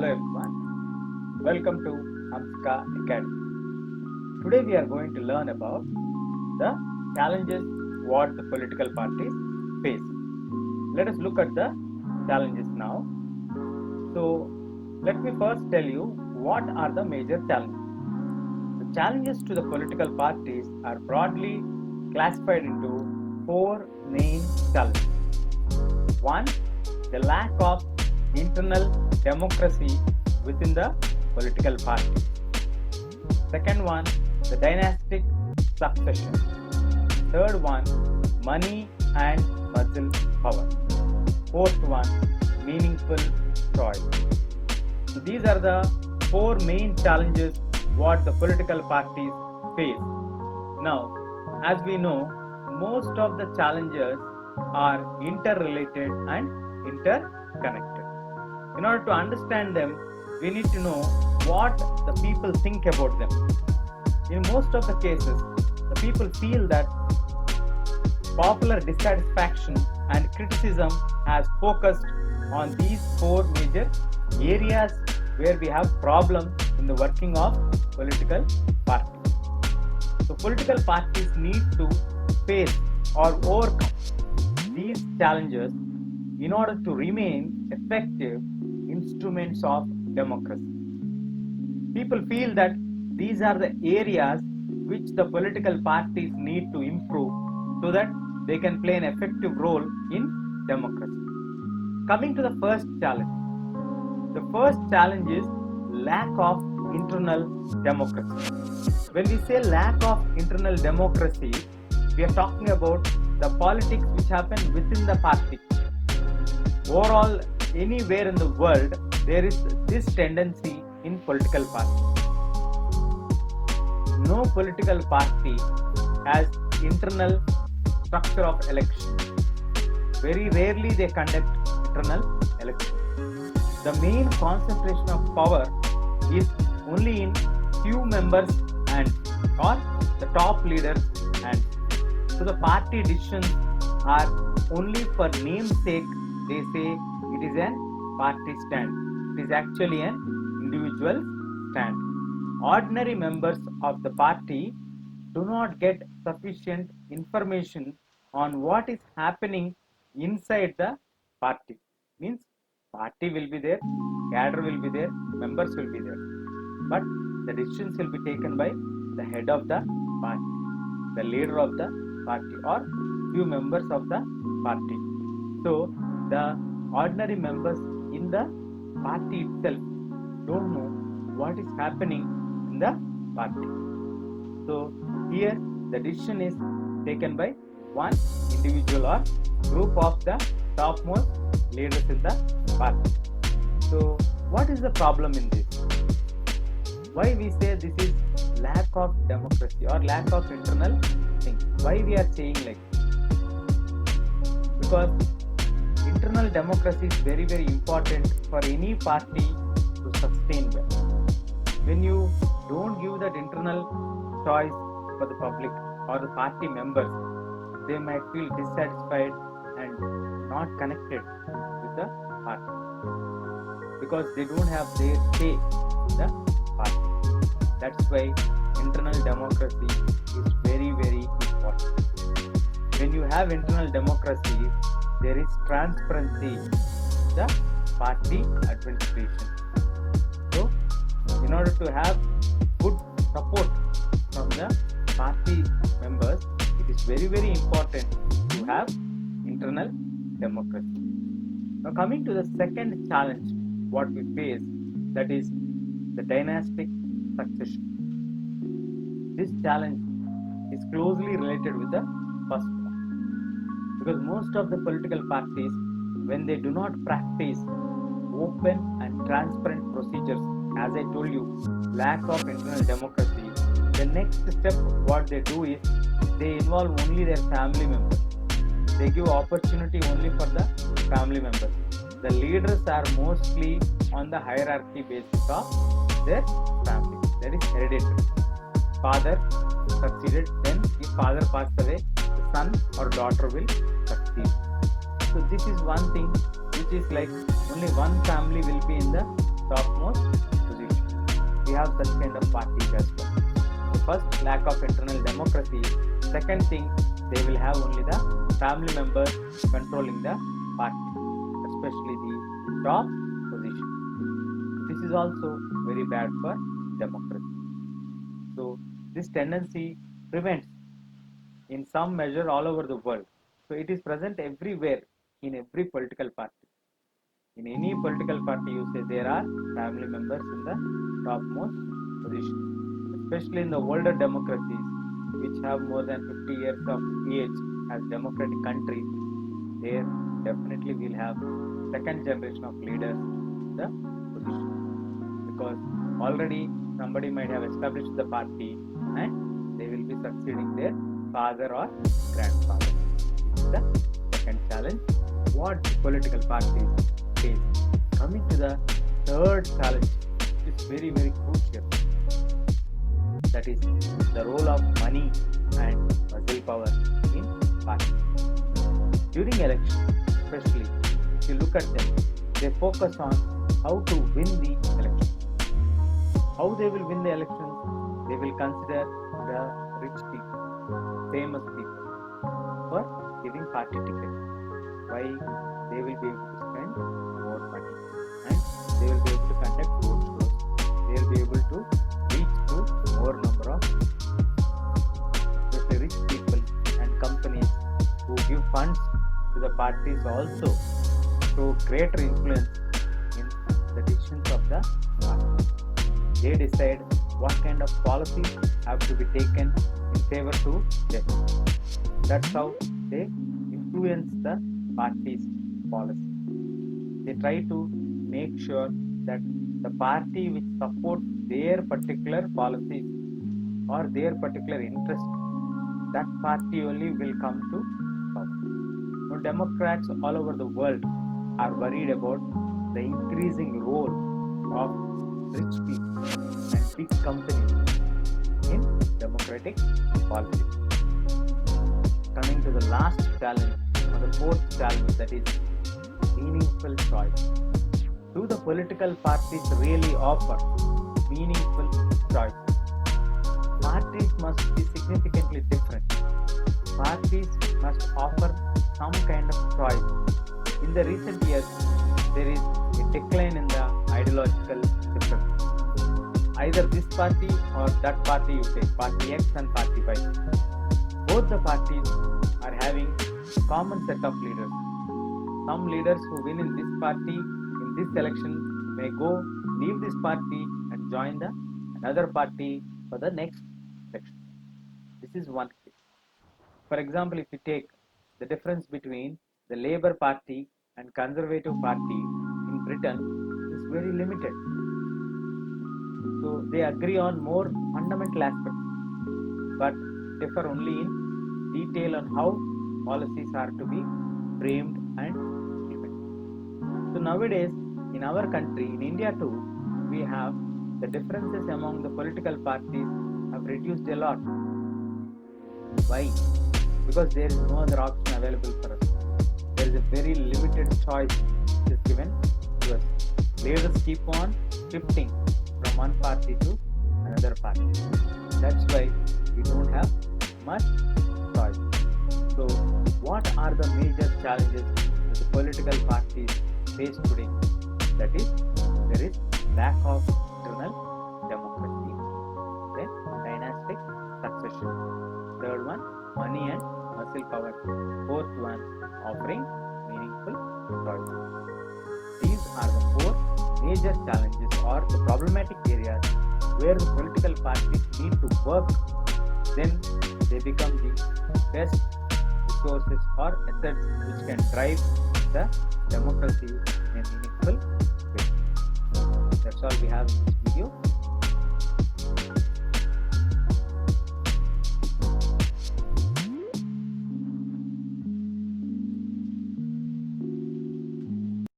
Hello everyone, welcome to Hamska Academy. Today we are going to learn about the challenges what the political parties face. Let us look at the challenges now. So let me first tell you what are the major challenges. The challenges to the political parties are broadly classified into four main challenges. One, the lack of internal democracy within the political party. Second one, the dynastic succession. Third one, money and muscle power. Fourth one, meaningful choice. So these are the four main challenges what the political parties face. Now, as we know, most of the challenges are interrelated and interconnected. In order to understand them, we need to know what the people think about them. In most of the cases, the people feel that popular dissatisfaction and criticism has focused on these four major areas where we have problems in the working of political parties. So political parties need to face or overcome these challenges in order to remain effective instruments of democracy. People feel that these are the areas which the political parties need to improve so that they can play an effective role in democracy. Coming to the first challenge. The first challenge is lack of internal democracy. When we say lack of internal democracy, we are talking about the politics which happen within the party. Overall, anywhere in the world, there is this tendency in political parties. No political party has internal structure of election. Very rarely they conduct internal election. The main concentration of power is only in few members and or the top leaders and so the party decisions are only for namesake. They say it is a party stand. It is actually an individual stand. Ordinary members of the party do not get sufficient information on what is happening inside the party. Means party will be there, cadre will be there, members will be there. But the decisions will be taken by the head of the party, the leader of the party or few members of the party. So the ordinary members in the party itself don't know what is happening in the party. So here the decision is taken by one individual or group of the topmost leaders in the party. So what is the problem in this? Why we say this is lack of democracy or lack of internal thing? Why we are saying like this? Because internal democracy is very important for any party to sustain well. When you don't give that internal choice for the public or the party members, they might feel dissatisfied and not connected with the party because they don't have their say in the party. That's why internal democracy is very important. When you have internal democracy, there is transparency in the party administration. So, in order to have good support from the party members, it is very important to have internal democracy. Now coming to the second challenge what we face, that is the dynastic succession. This challenge is closely related with the first one because most of the political parties, when they do not practice open and transparent procedures, as I told you, lack of internal democracy, the next step what they do is they involve only their family members. They give opportunity only for the family members. The leaders are mostly on the hierarchy basis of their family. That is hereditary. Father succeeded, then if father passed away, the son or daughter will succeed. So this is one thing which is like only one family will be in the topmost position. We have such kind of parties as well. So first, lack of internal democracy. Second thing, they will have only the family members controlling the party, especially the top position. This is also very bad for democracy. So this tendency prevents in some measure all over the world. So it is present everywhere in every political party. In any political party, you say there are family members in the topmost position, especially in the older democracies which have more than 50 years of age as democratic countries. There definitely will have second generation of leaders in the position, because already somebody might have established the party and they will be succeeding their father or grandfather. This is the second challenge what political parties face. Coming to the third challenge, which is very crucial, that is the role of money and muscle power in parties. During elections, especially if you look at them, they focus on how to win the election. How they will win the elections? They will consider the rich people, famous people for giving party tickets. Why? They will be able to spend more money and they will be able to conduct road shows. They will be able to reach to more number of especially rich people and companies who give funds to the parties also show greater influence in the decisions of the party. They decide what kind of policies have to be taken in favor to them. That's how they influence the party's policy. They try to make sure that the party which supports their particular policies or their particular interest, that party only will come to power. Now, Democrats all over the world are worried about the increasing role of rich people and big companies in democratic politics. Coming to the last challenge, or the fourth challenge, that is meaningful choice. Do the political parties really offer meaningful choices? Parties must be significantly different. Parties must offer some kind of choice. In the recent years, there is a decline in the ideological difference. Either this party or that party, you take party X and party Y. Both the parties are having common set of leaders. Some leaders who win in this party in this election may go leave this party and join the another party for the next election. This is one case. For example, if you take the difference between the Labour Party and Conservative Party in Britain is very limited. So they agree on more fundamental aspects, but differ only in detail on how policies are to be framed and implemented. So nowadays, in our country, in India too, we have the differences among the political parties have reduced a lot. Why? Because there is no other option available for us. There is a very limited choice which is given to us. Leaders keep on shifting from one party to another party. That's why we don't have much choice. So, what are the major challenges that the political parties face today? That is, there is lack of internal democracy. Then, dynastic succession. Third one, money and muscle power. Fourth one, offering meaningful choice. These are the four major challenges or the problematic areas where the political parties need to work. Then they become the best resources or assets which can drive the democracy in a meaningful way. That's all we have in this video.